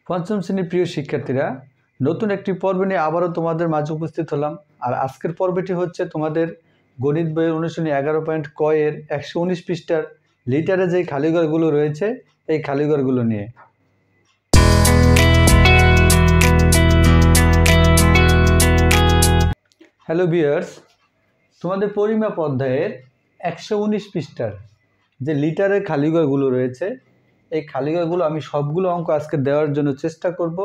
পঞ্চম শ্রেণীর প্রিয় শিক্ষার্থীরা, নতুন একটি পর্ব নিয়ে আবারও তোমাদের মাঝে উপস্থিত হলাম। আর আজকের পর্বটি হচ্ছে তোমাদের গণিত বইয়ের অনুশীলনী 11 ক এর 119 পৃষ্ঠার লিটারে যে খালিঘরগুলো রয়েছে এই খালিঘরগুলো নিয়ে। হ্যালো ভিউয়ার্স, তোমাদের পরিমাপ অধ্যায়ের 119 পৃষ্ঠার যে লিটারের খালিঘরগুলো রয়েছে এই খালিঘরগুলো আমি সবগুলো অঙ্ক আজকে দেওয়ার জন্য চেষ্টা করব।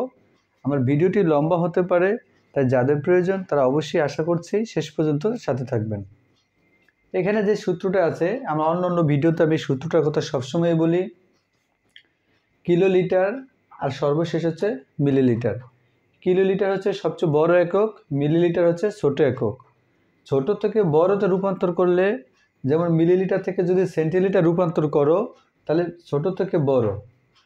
আমার ভিডিওটি লম্বা হতে পারে, তাই যাদের প্রয়োজন তারা অবশ্যই আশা করছি শেষ পর্যন্ত সাথে থাকবেন। এখানে যে সূত্রটা আছে, আমরা অন্য ভিডিওতে আমি সূত্রটার কথা সবসময় বলি, কিলোলিটার আর সর্বশেষ হচ্ছে মিলিলিটার। কিলোলিটার হচ্ছে সবচেয়ে বড় একক, মিলিলিটার হচ্ছে ছোট একক। ছোট থেকে বড়তে রূপান্তর করলে, যেমন মিলিলিটার থেকে যদি সেন্টিলিটার রূপান্তর করো তাহলে ছোট থেকে বড়,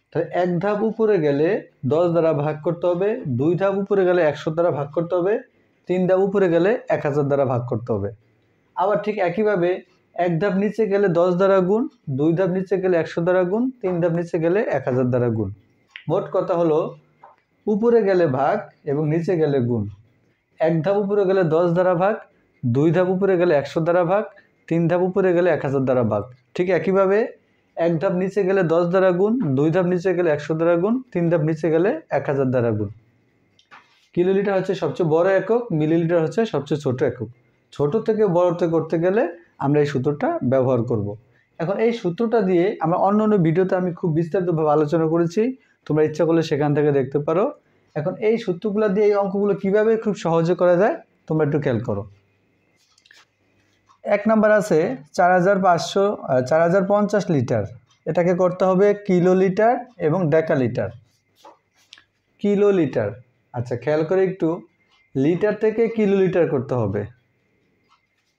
তাহলে এক ধাপ উপরে গেলে 10 দ্বারা ভাগ করতে হবে, 2 ধাপ উপরে গেলে 100 দ্বারা ভাগ করতে হবে, 3 ধাপ উপরে গেলে 1000 দ্বারা ভাগ করতে হবে। আবার ঠিক একইভাবে এক ধাপ নিচে গেলে 10 দ্বারা গুণ, 2 ধাপ নিচে গেলে 100 দ্বারা গুণ, 3 ধাপ নিচে গেলে 1000 দ্বারা গুণ। মোট কথা হলো উপরে গেলে ভাগ এবং নিচে গেলে গুণ। এক ধাপ উপরে গেলে 10 দ্বারা ভাগ, 2 ধাপ উপরে গেলে 100 দ্বারা ভাগ, 3 ধাপ উপরে গেলে 1000 দ্বারা ভাগ। ঠিক একইভাবে এক ধাপ নিচে গেলে 10 দ্বারা গুণ, 2 ধাপ নিচে গেলে 100 দ্বারা গুণ, 3 ধাপ নিচে গেলে 1000 দ্বারা গুণ। কিলোলিটার হচ্ছে সবচেয়ে বড় একক, মিলিলিটার হচ্ছে সবচেয়ে ছোট একক। ছোট থেকে বড়তে করতে গেলে আমরা এই সূত্রটা ব্যবহার করব। এখন এই সূত্রটা দিয়ে আমরা অন্য ভিডিওতে আমি খুব বিস্তারিতভাবে আলোচনা করেছি, তোমরা ইচ্ছা করলে সেখান থেকে দেখতে পারো। এখন এই সূত্রগুলো দিয়ে এই অঙ্কগুলো কিভাবে খুব সহজে করা যায় তোমরা একটু খেয়াল করো। 1 নাম্বার আছে 4050 লিটার, এটাকে করতে হবে কিলোলিটার এবং ডেকালিটার। কিলোলিটার, আচ্ছা খেয়াল করে একটু, লিটার থেকে কিলোলিটার করতে হবে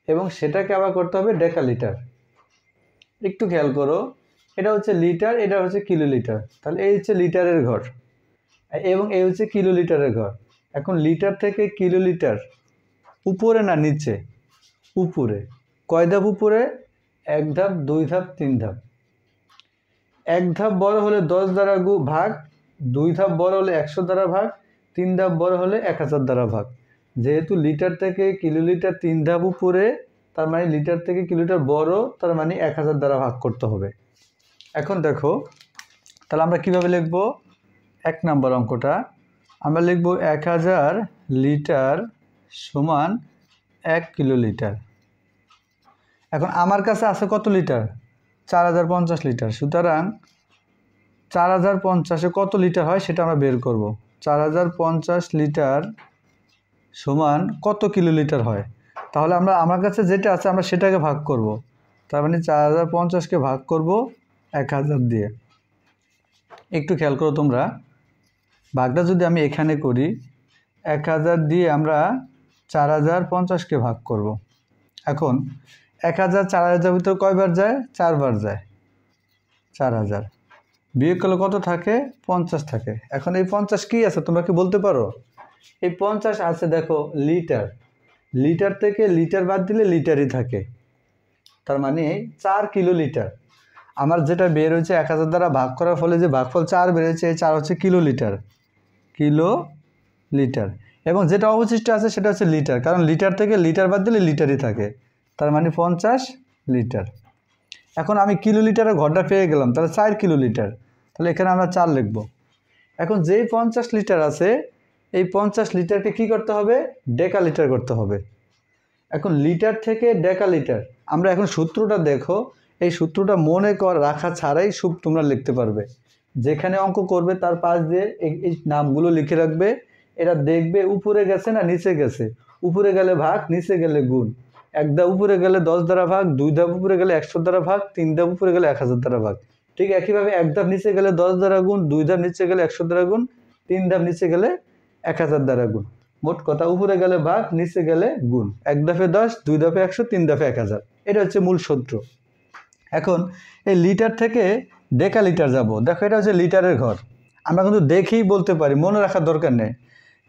এবং সেটাকে আবার করতে হবে ডেকালিটার। একটু খেয়াল করো, এটা হচ্ছে লিটার, এটা হচ্ছে কিলোলিটার, তাহলে এই হচ্ছে লিটারের ঘর এবং এই হচ্ছে কিলোলিটারের ঘর। এখন লিটার থেকে কিলোলিটার উপরে না নিচে? উপরে। কয় ধাপ উপরে? 1 ধাপ, 2 ধাপ, 3 ধাপ। 1 ধাপ বড় হলে 10 দ্বারা ভাগ, 2 ধাপ বড় হলে 100 দ্বারা ভাগ, 3 ধাপ বড় হলে 1000 দ্বারা ভাগ। যেহেতু লিটার থেকে কিলোলিটার 3 ধাপ উপরে, তার মানে লিটার থেকে কিলোলিটার বড়, তার মানে 1000 দ্বারা ভাগ করতে হবে। এখন দেখো তাহলে আমরা কিভাবে লিখব? 1 নম্বর অঙ্কটা আমরা লিখব 1000 লিটার সমান 1 কিলোলিটার। এখন আমার কাছে আছে কত লিটার? 4050 লিটার। সুতরাং 4050-এ কত লিটার হয় সেটা আমরা বের করব। 4050 লিটার সমান কত কিলোলিটার হয়? তাহলে আমার কাছে যেটা আছে আমরা সেটাকে ভাগ করব। তার মানে 4050-কে ভাগ করব 1000 দিয়ে। একটু খেয়াল করো তোমরা, ভাগটা যদি আমি এখানে করি, 1000 দিয়ে আমরা 4050-কে ভাগ করব। এখন 1000 4000 ভিতরে কয়বার যায়? 4 বার যায়। 4000 বিয়োগ করলে কত থাকে? 50 থাকে। এখন এই 50 কি আছে তোমরা কি বলতে পারো? এই 50 আছে দেখো লিটার। লিটার থেকে লিটার বাদ দিলে লিটারই থাকে, তার মানে 4 কিলোলিটার। আমার যেটা বের হয়েছে 1000 দ্বারা ভাগ করার ফলে যে ভাগফল 4 বেরোচ্ছে, এই 4 হচ্ছে কিলোলিটার। কিলোলিটার। এবং যেটা অবশিষ্ট আছে সেটা হচ্ছে লিটার, কারণ লিটার থেকে লিটার বাদ দিলে লিটারই থাকে, তার মানে 50 লিটার। এখন আমি কিলোলিটারের ঘরটা পেয়ে গেলাম, তাহলে 4 কিলোলিটার, তাহলে এখানে আমরা 4 লিখব। এখন যেই 50 লিটার আছে এই 50 লিটারকে কি করতে হবে? ডেকালিটার করতে হবে। এখন লিটার থেকে ডেকালিটার, আমরা এখন সূত্রটা দেখো, এই সূত্রটা মনে রাখা ছাড়াই সব তোমরা লিখতে পারবে। যেখানে অঙ্ক করবে তার পাশ দিয়ে এই নামগুলো লিখে রাখবে। এরা দেখবে উপরে গেছে না নিচে গেছে। উপরে গেলে ভাগ, নিচে গেলে গুণ। 1 ধাপ উপরে গেলে 10 দ্বারা ভাগ, 2 ধাপ উপরে গেলে 100 দ্বারা ভাগ, 3 ধাপ উপরে গেলে 1000 দ্বারা ভাগ। ঠিক একইভাবে 1 ধাপ নিচে গেলে 10 দ্বারা গুণ, 2 ধাপ নিচে গেলে 100 দ্বারা গুণ, 3 ধাপ নিচে গেলে 1000 দ্বারা গুণ। মোট কথা উপরে গেলে ভাগ, নিচে গেলে গুণ। 1 ধাপে 10, 2 ধাপে 100, 3 ধাপে 1000। এটা হচ্ছে মূল সূত্র। এখন এই লিটার থেকে ডেকালিটার যাব। দেখো এটা হচ্ছে লিটারের ঘর, আমরা কিন্তু দেখেই বলতে পারি, মনে রাখার দরকার নেই।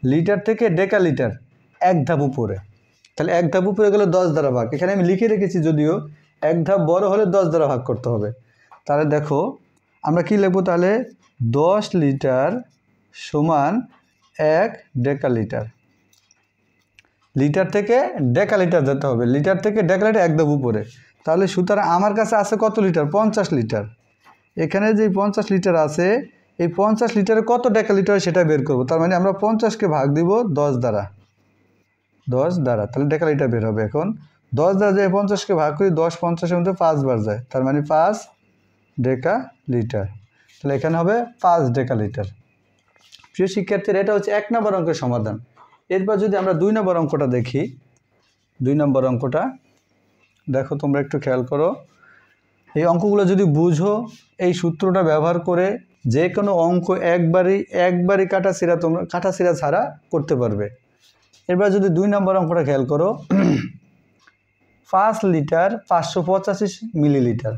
লিটার থেকে ডেকালিটার 1 ধাপ উপরে, তাহলে 1 ধাপ উপরে গেলে 10 দ্বারা ভাগ। এখানে আমি লিখে রেখেছি, যদিও 1 ধাপ বড় হলে 10 দ্বারা ভাগ করতে হবে। তাহলে দেখো আমরা কি লিখবো? তাহলে 10 লিটার সমান 1 ডেকালিটার। লিটার থেকে ডেকালিটার যেতে হবে, লিটার থেকে ডেকালিটার একদম উপরে। তাহলে সুতরাং আমার কাছে আছে কত লিটার? 50 লিটার। এখানে যে 50 লিটার আছে, এই 50 লিটারে কত ডেকালিটার সেটা বের করব। তার মানে আমরা 50কে ভাগ দিব 10 দ্বারা, 10 দ্বারা, তাহলে ডেকালিটার বের হবে। এখন 10 দ্বারা যে 50কে ভাগ করি, 10 50-এর মধ্যে 5 বার যায়, তার মানে 5 ডেকালিটার। তাহলে এখানে হবে 5 ডেকালিটার। প্রিয় শিক্ষার্থীরা, এটা হচ্ছে 1 নম্বর অঙ্কের সমাধান। এরপর যদি আমরা 2 নম্বর অঙ্কটা দেখি, 2 নম্বর অঙ্কটা দেখো, তোমরা একটু খেয়াল করো। এই অঙ্কগুলো যদি বুঝো, এই সূত্রটা ব্যবহার করে যে কোনো অঙ্ক একবারই কাটাছিড়া ছাড়া করতে পারবে। এবার যদি 2 নম্বর অঙ্কটা খেয়াল করো, 5 লিটার 585 মিলিলিটার,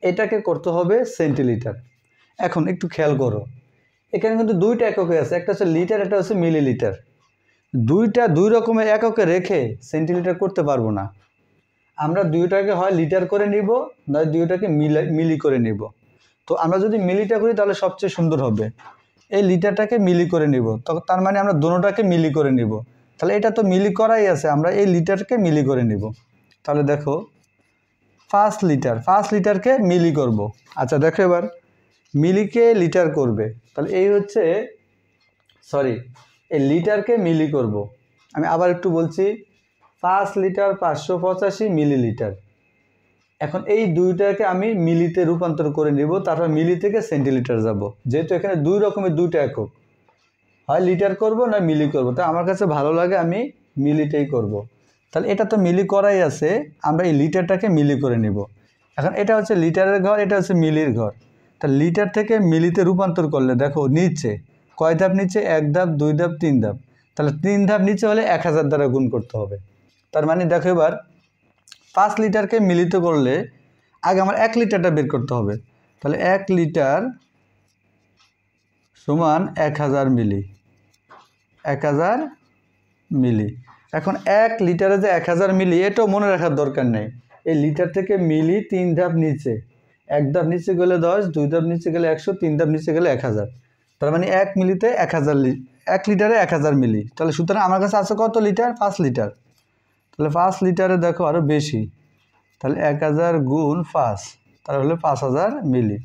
এটাকে করতে হবে সেন্টিলিটার। এখন একটু খেয়াল করো, এখানে কিন্তু দুইটা এককে আছে, একটা হচ্ছে লিটার, একটা হচ্ছে মিলিলিটার। দুই রকমের এককে রেখে সেন্টিলিটার করতে পারবো না। আমরা দুইটাকে হয় লিটার করে নিব, নয় দুইটাকে মিলি করে নিব। তো আমরা যদি মিলিটা করি তাহলে সবচেয়ে সুন্দর হবে। এই লিটারটাকে মিলি করে নিব, তার মানে আমরা দুটোটাকে মিলি করে নিব। তাহলে এটা তো মিলি করাই আছে, আমরা এই লিটারকে মিলি করে নিব। তাহলে দেখো 5 লিটারকে মিলি করব। আচ্ছা দেখো, এবার মিলিকে লিটার করবে, তাহলে এই হচ্ছে এই লিটারকে মিলি করব। আমি আবার একটু বলছি, 5 লিটার 585 মিলিলিটার। এখন এই দুইটাকে আমি মিলিতে রূপান্তর করে নিব, তারপর মিলি থেকে সেন্টিলিটার যাব। যেহেতু এখানে দুই রকমের দুইটা একক, হয় লিটার করব না মিলি করব, তাই আমার কাছে ভালো লাগে আমি মিলিটাই করব। তাহলে এটা তো মিলি করাই আছে, আমরা এই লিটারটাকে মিলি করে নিব। এখন এটা হচ্ছে লিটারের ঘর, এটা হচ্ছে মিলির ঘর। তাহলে লিটার থেকে মিলিতে রূপান্তর করলে দেখো নিচে কয় ধাপ নিচে? 1 ধাপ, 2 ধাপ, 3 ধাপ। তাহলে 3 ধাপ নিচে হলে 1000 দ্বারা গুণ করতে হবে। তার মানে দেখো, এবার 5 লিটারকে মিলিত করলে আগে আমার 1 লিটারটা বের করতে হবে। তাহলে 1 লিটার সমান 1000 মিলি, 1000 মিলি। এখন 1 লিটারে যে 1000 মিলি, এটাও মনে রাখার দরকার নেই। এই লিটার থেকে মিলি 3 ধাপ নিচে, 1 ধাপ নিচে গেলে 10, 2 ধাপ নিচে গেলে 100, 3 ধাপ নিচে গেলে 1000। তার মানে 1 মিলিতে 1000, 1 লিটারে 1000 মিলি। তাহলে সুতরাং আমার কাছে আছে কত লিটার? 5 লিটার। তাহলে 5 লিটারে দেখো আরও বেশি, তাহলে 1000 গুণ 5, তাহলে হলো 5000 মিলি।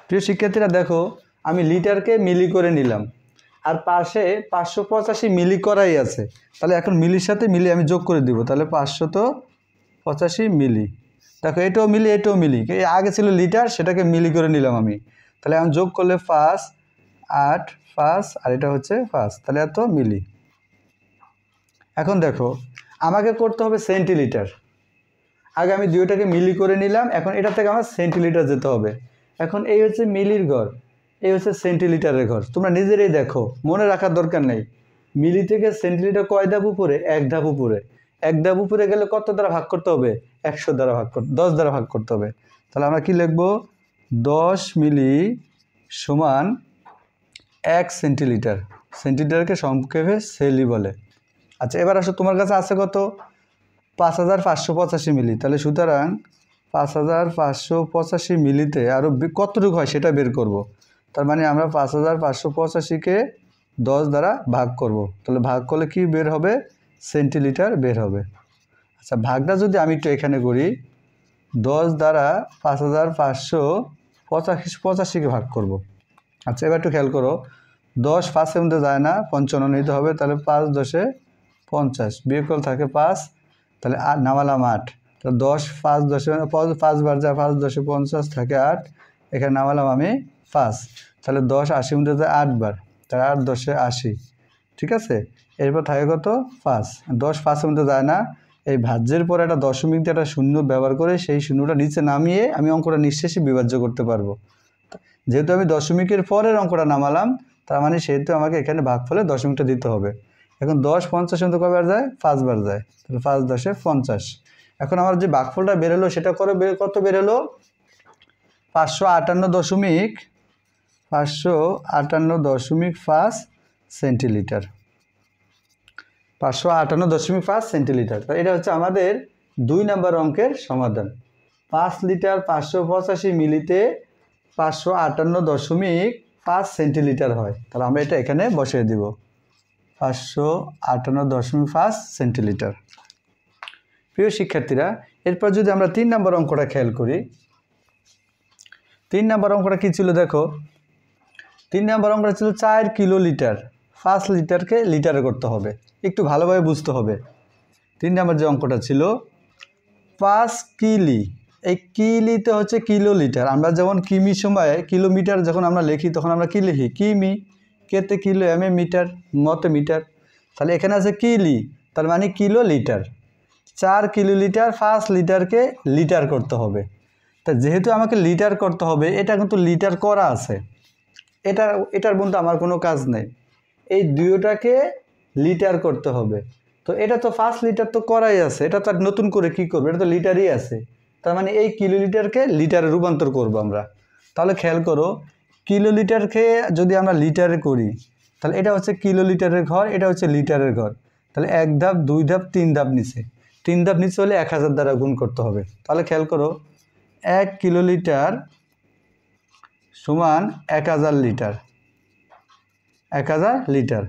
প্রিয় শিক্ষার্থীরা দেখো, আমি লিটারকে মিলি করে নিলাম, আর পাশে 585 মিলি করাই আছে। তাহলে এখন মিলির সাথে মিলি আমি যোগ করে দিব, তাহলে 585 মিলি। দেখো এটাও মিলি, এটাও মিলি, আগে ছিল লিটার, সেটাকে মিলি করে নিলাম আমি। তাহলে আমি যোগ করলে 5, 8, 5, আর এটা হচ্ছে 5, তাহলে এত মিলি। এখন দেখো, আমাকে করতে হবে সেন্টিলিটার। আগে আমি দুইটাকে মিলি করে নিলাম, এখন এটা থেকে আমার সেন্টিলিটার যেতে হবে। এখন এই হচ্ছে মিলির ঘর, এই হচ্ছে সেন্টিলিটারের ঘর। তোমরা নিজেরাই দেখো, মনে রাখার দরকার নেই। মিলি থেকে সেন্টিলিটার কয় ধাপ উপরে? 1 ধাপ উপরে। 1 ধাপ উপরে গেলে কত দ্বারা ভাগ করতে হবে? 100 দ্বারা 10 দ্বারা ভাগ করতে হবে। তাহলে আমরা কি লিখব? 10 মিলি সমান 1 সেন্টিলিটার। সেন্টিলিটারকে সংক্ষেপে সেলি বলে। আচ্ছা, এবার আসো, তোমার কাছে আছে কত? 5585 মিলি। তাহলে সুতরাং 5585 মিলিতে আরও কতটুকু হয় সেটা বের করব। তার মানে আমরা 5585কে 10 দ্বারা ভাগ করব। তাহলে ভাগ করলে কি বের হবে? সেন্টিলিটার বের হবে। আচ্ছা, ভাগটা যদি আমি একটু এখানে করি, 10 দ্বারা 5585কে ভাগ করব। আচ্ছা, এবার একটু খেয়াল করো, 10 5-এর মধ্যে যায় না, 55 নিতে হবে। তাহলে 5 10-এ 50, বিয়োগফল থাকে 5, তাহলে নামালাম 8। তো 10 5 10-এ 5 বার যায়, 5 10-এ 50 থাকে 8, এখানে নামালাম আমি 5। তাহলে 10 80 মধ্যে যায় 8 বার, তাহলে 8 10-এ 80, ঠিক আছে। এরপর থাকে কত? 5। 10 5-এর মধ্যে যায় না, এই ভাজ্যের পরে একটা দশমিক দিয়ে একটা শূন্য ব্যবহার করে সেই শূন্যটা নিচে নামিয়ে আমি অঙ্কটা নিঃশেষে বিভাজ্য করতে পারবো। যেহেতু আমি দশমিকের পরের অঙ্কটা নামালাম, তার মানে সেহেতু আমাকে এখানে ভাগফলে দশমিকটা দিতে হবে। এখন 10 50-এর মধ্যে কয়বার যায়? 5 বার যায়, তাহলে 5 10-এ 50। এখন আমার যে ভাগফলটা বেরোলো সেটা কত বেরোলো? 558.5 সেন্টিলিটার। 558.5 সেন্টিলিটার। এটা হচ্ছে আমাদের 2 নম্বর অঙ্কের সমাধান। 5 লিটার 585 মিলিতে 558.5 সেন্টিলিটার হয়। তাহলে আমরা এটা এখানে বসিয়ে দিব 558.5 সেন্টিলিটার। প্রিয় শিক্ষার্থীরা, এরপর যদি আমরা 3 নম্বর অঙ্কটা খেয়াল করি, 3 নম্বর অঙ্কটা কী ছিল দেখো। 3 নম্বর অঙ্কটা ছিল 4 কিলোলিটার, 5 লিটারকে লিটারে করতে হবে, একটু ভালোভাবে বুঝতে হবে। 3 নম্বর যে অঙ্কটা ছিল 5 কিলি, এই কিলিতে হচ্ছে কিলোলিটার। আমরা যেমন কিমি সময়ে কিলোমিটার যখন আমরা লিখি তখন আমরা কী লিখি? কিমি, কেতে কিলো, এম এ মিটার, মতে মিটার। তাহলে এখানে আছে কিলি, তার মানে কিলো লিটার। 4 কিলোলিটার 5 লিটারকে লিটার করতে হবে। তা যেহেতু আমাকে লিটার করতে হবে, এটা কিন্তু লিটার করা আছে, এটার মধ্যে আমার কোনো কাজ নেই। এই দুইটাকে লিটার করতে হবে। তো এটা তো 5 লিটার তো করাই আছে, এটা তো আর নতুন করে কি করবে, এটা তো লিটারই আছে। তার মানে এই কিলোলিটারকে লিটারে রূপান্তর করব আমরা। তাহলে খেয়াল করো, কিলোলিটারকে যদি আমরা লিটারে করি তাহলে এটা হচ্ছে কিলোলিটারের ঘর, এটা হচ্ছে লিটারের ঘর। তাহলে 1 ধাপ 2 ধাপ 3 ধাপ নিচে, 3 ধাপ নিচে হলে 1000 দ্বারা গুণ করতে হবে। তাহলে খেয়াল করো, 1 কিলোলিটার সমান 1000 লিটার, 1000 লিটার।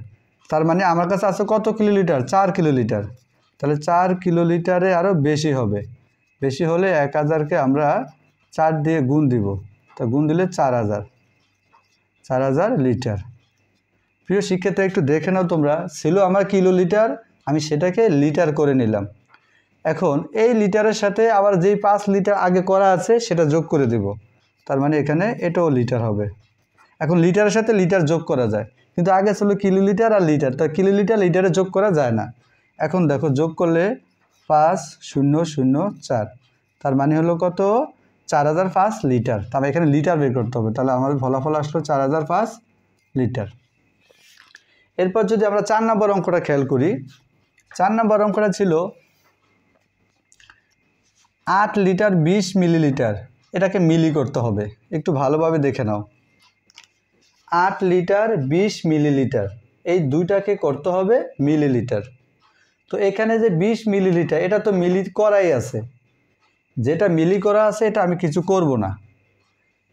তার মানে আমার কাছে আছে কত কিলোলিটার? 4 কিলোলিটার। তাহলে 4 কিলোলিটারে আরও বেশি হবে, বেশি হলে 1000কে আমরা 4 দিয়ে গুণ দিব, তো গুণ দিলে 4000 লিটার। প্রিয় শিক্ষার্থী, একটু দেখে নাও তোমরা, ছিল আমার কিলোলিটার, আমি সেটাকে লিটার করে নিলাম। এখন এই লিটারের সাথে আবার যেই 5 লিটার আগে করা আছে সেটা যোগ করে দেব, তার মানে এখানে এটাও লিটার হবে। এখন লিটারের সাথে লিটার যোগ করা যায়, কিন্তু আগে ছিল কিলোলিটার আর লিটার, তো কিলোলিটার লিটারে যোগ করা যায় না। এখন দেখো, যোগ করলে 5004, তার মানে হলো কত? 4005 লিটার। তবে এখানে লিটার বের করতে হবে, তাহলে আমাদের ফলাফল আসলো 4005 লিটার। এরপর যদি আমরা 4 নম্বর অঙ্কটা খেয়াল করি, 4 নম্বর অঙ্কটা ছিল 8 লিটার 20 মিলিলিটার, এটাকে মিলি করতে হবে, একটু ভালোভাবে দেখে নাও। 8 লিটার 20 মিলিলিটার, এই দুইটাকে করতে হবে মিলিলিটার। তো এখানে যে 20 মিলিলিটার, এটা তো মিলি করাই আছে, যেটা মিলি করা আছে এটা আমি কিছু করব না,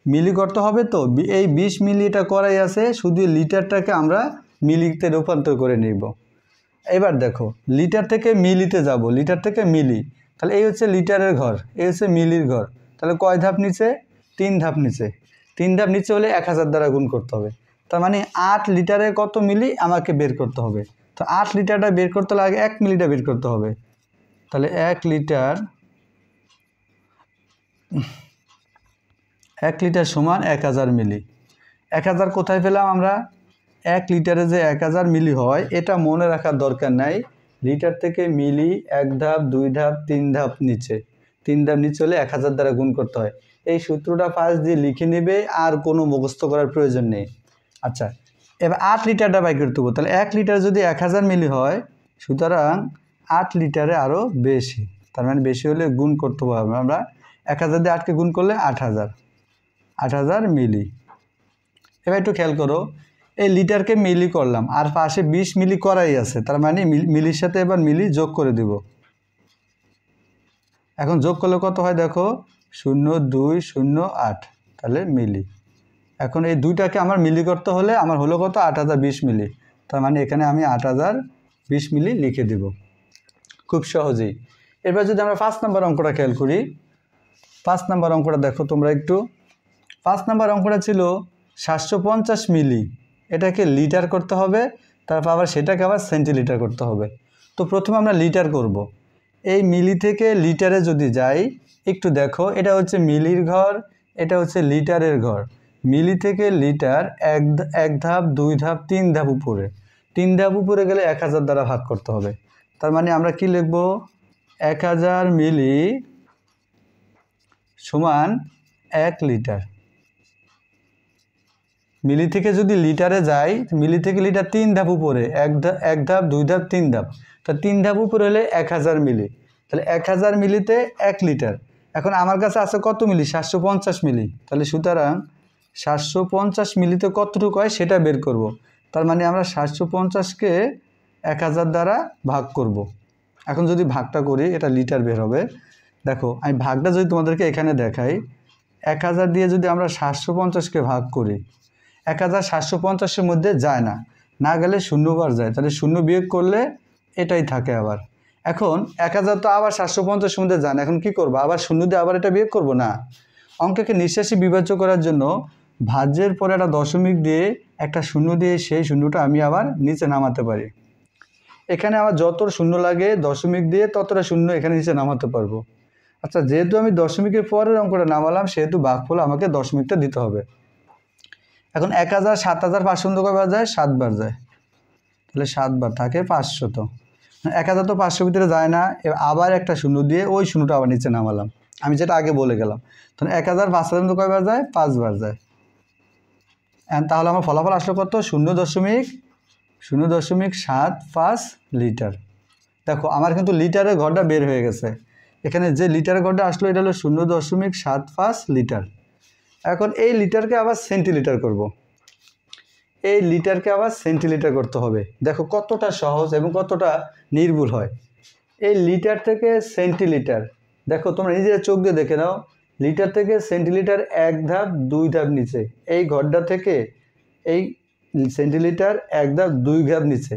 মিলি করতে হবে। তো এই 20 মিলি এটা করাই আছে, শুধু লিটারটাকে আমরা মিলিতে রূপান্তর করে নিব। এবার দেখো, লিটার থেকে মিলিতে যাব, লিটার থেকে মিলি, তাহলে এই হচ্ছে লিটারের ঘর, এই হচ্ছে মিলির ঘর। তাহলে কয় ধাপ নিচে? 3 ধাপ নিচে। 3 ধাপ নিচে হলে 1000 দ্বারা গুণ করতে হবে। তার মানে 8 লিটারে কত মিলি আমাকে বের করতে হবে। তো 8 লিটারটা বের করতে হলে আগে 1 মিলিটা বের করতে হবে। তাহলে 1 লিটার সমান 1000 মিলি। 1000 কোথায় পেলাম আমরা? 1 লিটারে যে 1000 মিলি হয় এটা মনে রাখার দরকার নাই। লিটার থেকে মিলি 1 ধাপ 2 ধাপ 3 ধাপ নিচে, 3 ধাপ নিচে হলে 1000 দ্বারা গুণ করতে হয়। এই সূত্রটা পাশ দিয়ে লিখে নেবে, আর কোনো মুখস্থ করার প্রয়োজন নেই। আচ্ছা, এবার 8 লিটারটা বাই করতে হবে। তাহলে 1 লিটার যদি 1000 মিলি হয়, সুতরাং 8 লিটারে আরও বেশি, তার মানে বেশি হলে গুণ করতে হবে আমরা। 1000 দিয়ে 8কে গুণ করলে 8000 মিলি। এবার একটু খেয়াল করো, এই লিটারকে মিলি করলাম, আর পাশে 20 মিলি করাই আছে, তার মানে মিলির সাথে এবার মিলি যোগ করে দেব। এখন যোগ করলে কত হয় দেখো, 0208, তাহলে মিলি। এখন এই দুইটাকে আমার মিলি করতে হলে আমার হলো কত? 8020 মিলি। তার মানে এখানে আমি 8020 মিলি লিখে দেব, খুব সহজেই। এবার যদি আমরা 5 নম্বর অঙ্কটা খেয়াল করি, 5 নম্বর অঙ্কটা দেখো তোমরা একটু। 5 নম্বর অঙ্কটা ছিল 750 মিলি, এটাকে লিটার করতে হবে, তারপর আবার সেটাকে আবার সেন্টিলিটার করতে হবে। তো প্রথমে আমরা লিটার করব। এই মিলি থেকে লিটারে যদি যাই, একটু দেখো, এটা হচ্ছে মিলির ঘর, এটা হচ্ছে লিটারের ঘর। মিলি থেকে লিটার 1 ধাপ 2 ধাপ 3 ধাপ উপরে, 3 ধাপ উপরে গেলে 1000 দ্বারা ভাগ করতে হবে। তার মানে আমরা কি লিখব? 1000 মিলি সমান 1 লিটার। মিলি থেকে যদি লিটারে যাই, মিলি থেকে লিটার 3 ধাপ উপরে, 1 ধাপ 2 ধাপ 3 ধাপ, তা 3 ধাপ উপরে হলে 1000 মিলি। তাহলে 1000 মিলিতে 1 লিটার। এখন আমার কাছে আছে কত মিলি? 750 মিলি। তাহলে সুতরাং 750 মিলিতে কতটুকু হয় সেটা বের করব। তার মানে আমরা 750কে 1000 দ্বারা ভাগ করব। এখন যদি ভাগটা করি, এটা লিটার বের হবে। দেখো, আমি ভাগটা যদি তোমাদেরকে এখানে দেখাই, 1000 দিয়ে যদি আমরা 750কে ভাগ করি, 1750-এর মধ্যে যায় না, না গেলে 0 বার যায়, তাহলে 0 বিয়োগ করলে এটাই থাকে আবার। এখন 1000 তো আবার 750-এর মধ্যে যায় না, এখন কি করব? আবার 0 দিয়ে আবার এটা বিয়োগ করব না। অঙ্ককে নিঃশ্বাসী বিভাজ্য করার জন্য ভাজ্যের পরে একটা দশমিক দিয়ে একটা 0 দিয়ে সেই 0টা আমি আবার নিচে নামাতে পারি। এখানে আমার যত 0 লাগে দশমিক দিয়ে ততটা 0 এখানে নিচে নামাতে পারবো। আচ্ছা, যেহেতু আমি দশমিকের পরের অঙ্কটা নামালাম সেহেতু ভাগফল আমাকে দশমিকটা দিতে হবে। এখন 1000 7500 কয়বার যায়? 7 বার যায়, তাহলে 7 বার থাকে 500। 1000 তো 500 ভিতরে যায় না, আবার একটা 0 দিয়ে ওই 0টা আবার নিচে নামালাম, আমি যেটা আগে বলে গেলাম। তাহলে 1000 5000 কয়বার যায়? 5 বার যায়। তাহলে আমার ফলাফল আসলো কত? 0.075 লিটার। দেখো আমার কিন্তু লিটারের ঘরটা বের হয়ে গেছে। এখানে যে লিটারের ঘরটা আসলো এটা হলো 0.75 লিটার। এখন এই লিটারকে আবার সেন্টিলিটার করব। এই লিটারকে আবার সেন্টিলিটার করতে হবে। দেখো কতটা সহজ এবং কতটা নির্ভুল হয়। এই লিটার থেকে সেন্টিলিটার, দেখো তোমরা নিজের চোখ দিয়ে দেখে নাও, লিটার থেকে সেন্টিলিটার 1 ধাপ 2 ধাপ নিচে, এই ঘরটা থেকে এই সেন্টিলিটার 1 ধাপ 2 ধাপ নিচে।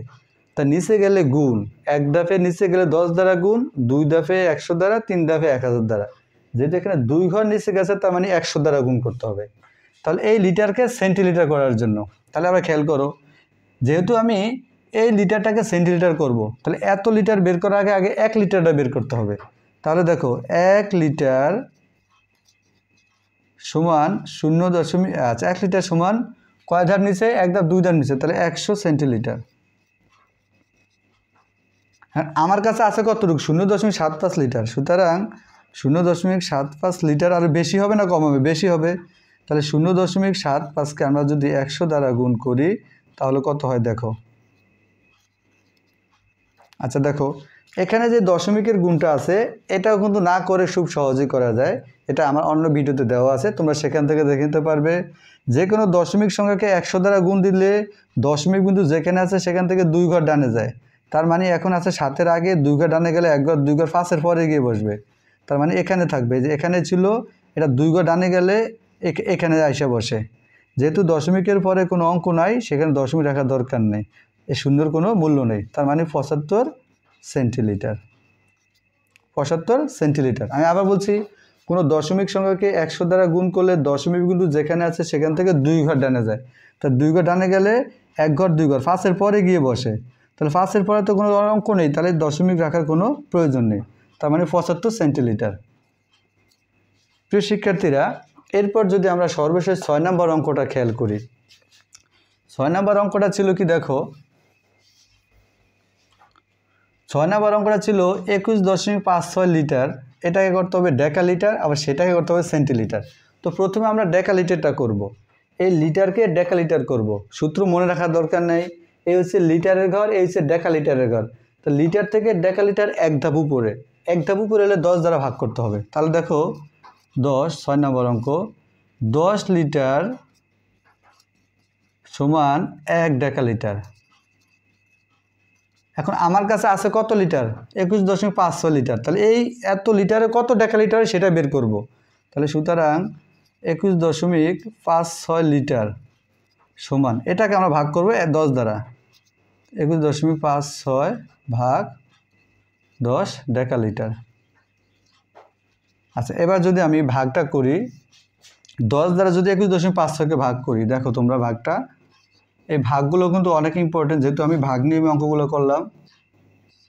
তা নিচে গেলে গুণ, 1 ধাপে নিচে গেলে 10 দ্বারা গুণ, 2 ধাপে 100 দ্বারা, 3 ধাপে 1000 দ্বারা। যেহেতু এখানে 2 ঘর নিচে গেছে তার মানে 100 দ্বারা গুণ করতে হবে। তাহলে এই লিটারকে সেন্টিলিটার করার জন্য, তাহলে আবার খেয়াল করো, যেহেতু আমি এই লিটারটাকে সেন্টিলিটার করব, তাহলে এত লিটার বের করার আগে আগে 1 লিটারটা বের করতে হবে। তাহলে দেখো 1 লিটার সমান 1 লিটার সমান কয় ধাপ নিচে? 1 ধাপ 2 ধাপ নিচে, তাহলে 100 সেন্টিলিটার। হ্যাঁ, আমার কাছে আছে কতটুকু? 0.75 লিটার। সুতরাং 0.75 লিটার, আর বেশি হবে না কম হবে? বেশি হবে। তাহলে 0.75কে আমরা যদি 100 দ্বারা গুণ করি তাহলে কত হয় দেখো। আচ্ছা দেখো, এখানে যে দশমিকের গুণটা আছে এটাও কিন্তু না করে খুব সহজেই করা যায়। এটা আমার অন্য ভিডিওতে দেওয়া আছে, তোমরা সেখান থেকে দেখে নিতে পারবে। যে কোনো দশমিক সংখ্যাকে 100 দ্বারা গুণ দিলে দশমিক বিন্দু যেখানে আছে সেখান থেকে 2 ঘর ডানে যায়। তার মানে এখন আছে 7-এর আগে 2 ঘর ডানে গেলে 1 ঘর 2 ঘর 5-এর পরে গিয়ে বসবে। তার মানে এখানে থাকবে, যে এখানে ছিল এটা 2 ঘর ডানে গেলে এখানে এসে বসে। যেহেতু দশমিকের পরে কোনো অঙ্ক নাই সেখানে দশমিক রাখার দরকার নেই, এই শূন্যর কোনো মূল্য নেই। তার মানে 75 সেন্টিলিটার। 75 সেন্টিলিটার। আমি আবার বলছি, কোনো দশমিক সংখ্যাকে 100 দ্বারা গুণ করলে দশমিক বিন্দু যেখানে আছে সেখান থেকে 2 ঘর ডানে যায়। তা 2 ঘর ডানে গেলে 1 ঘর 2 ঘর 5-এর পরে গিয়ে বসে। তাহলে 5-এর পরে তো কোনো অঙ্ক নেই, তাহলে দশমিক রাখার কোনো প্রয়োজন নেই। তার মানে 75 সেন্টিলিটার। প্রিয় শিক্ষার্থীরা, এরপর যদি আমরা সর্বশেষ 6 নম্বর অঙ্কটা খেয়াল করি, 6 নম্বর অঙ্কটা ছিল কি দেখো, 6 নম্বর অঙ্কটা ছিল 21.56 লিটার। এটাকে করতে হবে ডেকালিটার, আবার সেটাকে করতে হবে সেন্টিলিটার। তো প্রথমে আমরা ডেকালিটারটা করব। এই লিটারকে ডেকালিটার করব। সূত্র মনে রাখার দরকার নেই, এই হচ্ছে লিটারের ঘর, এই হচ্ছে ডেকালিটারের ঘর। তো লিটার থেকে ডেকালিটার 1 ধাপ উপরে, 1 ধাপ উপরে হলে 10 দ্বারা ভাগ করতে হবে। তাহলে দেখো 10, 6 নম্বর অঙ্ক, 10 লিটার সমান 1 ডেকালিটার। এখন আমার কাছে আছে কত লিটার? 21.56 লিটার। তাহলে এই এত লিটারে কত ডেকালিটার সেটা বের করব। তাহলে সুতরাং 21.56 লিটার সমান, এটাকে আমরা ভাগ করব 10 দ্বারা। 21.56 ভাগ 10 ডেকালিটার। আচ্ছা, এবার যদি আমি ভাগটা করি, 10 দ্বারা যদি 21.56কে ভাগ করি, দেখো তোমরা ভাগটা, এই ভাগগুলো কিন্তু অনেক ইম্পর্টেন্ট, যেহেতু আমি ভাগ নিয়ে অঙ্কগুলো করলাম।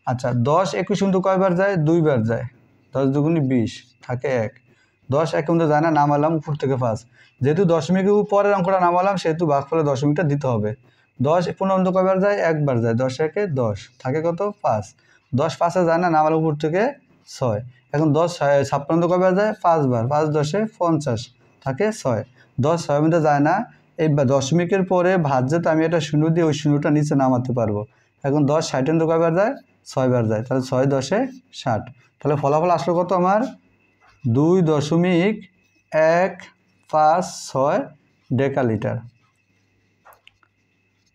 আচ্ছা, 10 21 কিন্তু কয়বার যায়? 2 বার যায়। 10 দুগুণে 20, থাকে 1। 10 1 কিন্তু যায় না, নামালাম উপর থেকে 5। যেহেতু দশমিকের পরের অঙ্কটা নামালাম সেহেতু ভাগফলে দশমিকটা দিতে হবে। 10 15 কয়বার যায়? 1 বার যায়। 10 1 10, থাকে কত? 5। 10 5-এ যায় না, নামালাম উপর থেকে 6। এখন 10 56 কয়বার যায়? 5 বার। 5 10 50, থাকে 6। 10 6 মধ্যে যায় না, এই দশমিকের পরে ভাজ্যতে আমি একটা 0 দিয়ে ওই 0টা নিচে নামাতে পারবো। এখন 10 60 কয়বার যায়? 6 বার যায়। তাহলে 6 10 60। তাহলে ফলাফল আসলো কত আমার? 2.156 ডেকালিটার।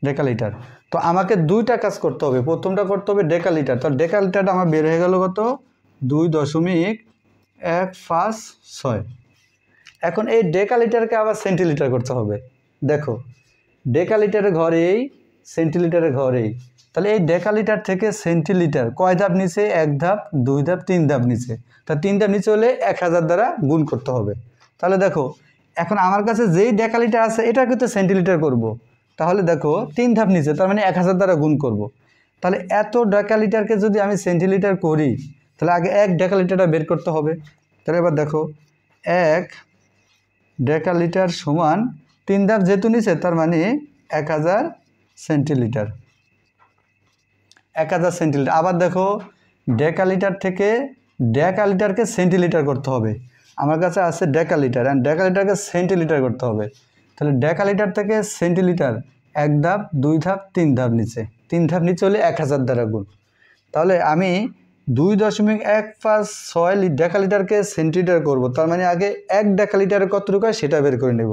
ডেকালিটার। তো আমাকে দুইটা কাজ করতে হবে। প্রথমটা করতে হবে ডেকালিটার। তো ডেকালিটারটা আমার বের হয়ে গেল কত? 2.156। এখন এই ডেকালিটারকে আবার সেন্টিলিটার করতে হবে। দেখো ডেকালিটারের ঘরেই সেন্টিলিটারের ঘরেই, তাহলে এই ডেকালিটার থেকে সেন্টিলিটার কয় ধাপ নিচে? 1 ধাপ, 2 ধাপ, 3 ধাপ নিচে। তা 3 ধাপ নিচে হলে 1000 দ্বারা গুণ করতে হবে। তাহলে দেখো এখন আমার কাছে যেই ডেকালিটার আছে এটা কিন্তু সেন্টিলিটার করব। তাহলে দেখো 3 ধাপ নিচে, তার মানে 1000 দ্বারা গুণ করব। তাহলে এত ডেকালিটারকে যদি আমি সেন্টিলিটার করি তাহলে আগে 1 ডেকালিটারটা বের করতে হবে। তাহলে এবার দেখো 1 ডেকালিটার সমান 3 ধাপ যেহেতু নিচে, তার মানে 1000 সেন্টিলিটার। 1000 সেন্টিলিটার। আবার দেখো ডেকালিটার থেকে ডেকালিটারকে সেন্টিলিটার করতে হবে। আমার কাছে আছে ডেকালিটার, অ্যান্ড ডেকালিটারকে সেন্টিলিটার করতে হবে। তাহলে ডেকালিটার থেকে সেন্টিলিটার 1 ধাপ, 2 ধাপ, 3 ধাপ নিচে। 3 ধাপ নিচে হলে 1000 দ্বারা গুণ। তাহলে আমি 2.156 ডেকালিটারকে সেন্টিলিটার করব। তার মানে আগে 1 ডেকালিটারে কতটুকু হয় সেটা বের করে নেব।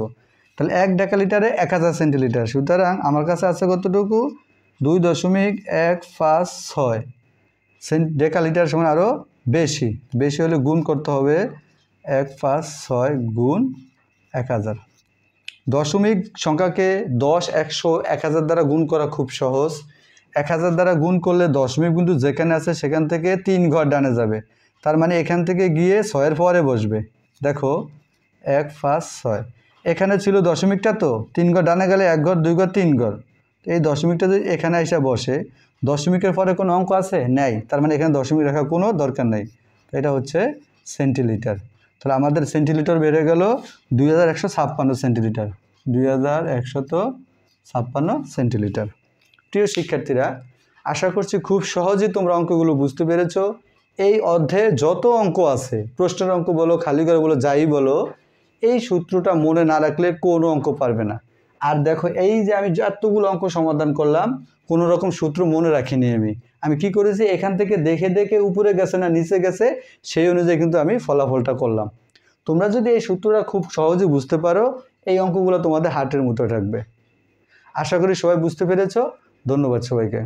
তাহলে 1 ডেকালিটারে 1000 সেন্টিলিটার। সুতরাং আমার কাছে আছে কতটুকু? 2.156 ডেকালিটার সমান আরও বেশি। বেশি হলে গুণ করতে হবে 156 গুণ 1000। দশমিক সংখ্যাকে 10, 100, 1000 দ্বারা গুণ করা খুব সহজ। 1000 দ্বারা গুণ করলে দশমিক বিন্দু যেখানে আছে সেখান থেকে 3 ঘর ডানে যাবে। তার মানে এখান থেকে গিয়ে 6-এর পরে বসবে। দেখো 156, এখানে ছিল দশমিকটা, তো 3 ঘর ডানে গেলে 1 ঘর, 2 ঘর, 3 ঘর। এই দশমিকটা যদি এখানে এসে বসে, দশমিকের পরে কোনো অঙ্ক আছে? নেই। তার মানে এখানে দশমিক রাখার কোনো দরকার নেই। এটা হচ্ছে সেন্টিলিটার। তাহলে আমাদের সেন্টিলিটার বেড়ে গেল 2156 সেন্টিলিটার। 2156 সেন্টিলিটার। প্রিয় শিক্ষার্থীরা, আশা করছি খুব সহজেই তোমরা অঙ্কগুলো বুঝতে পেরেছো। এই অধ্যায়ে যত অঙ্ক আছে, প্রশ্নের অঙ্ক বলো, খালি ঘর বলো, যাই বলো, এই সূত্রটা মনে না রাখলে কোনো অঙ্ক পারবে না। আর দেখো এই যে আমি এতগুলো অঙ্ক সমাধান করলাম, কোনো রকম সূত্র মনে রাখিনি। আমি কি করেছি, এখান থেকে দেখে দেখে উপরে গেছে না নিচে গেছে সেই অনুযায়ী কিন্তু আমি ফলাফলটা করলাম। তোমরা যদি এই সূত্রটা খুব সহজে বুঝতে পারো, এই অঙ্কগুলো তোমাদের হার্টের মতো থাকবে। আশা করি সবাই বুঝতে পেরেছো। ধন্যবাদ সবাইকে।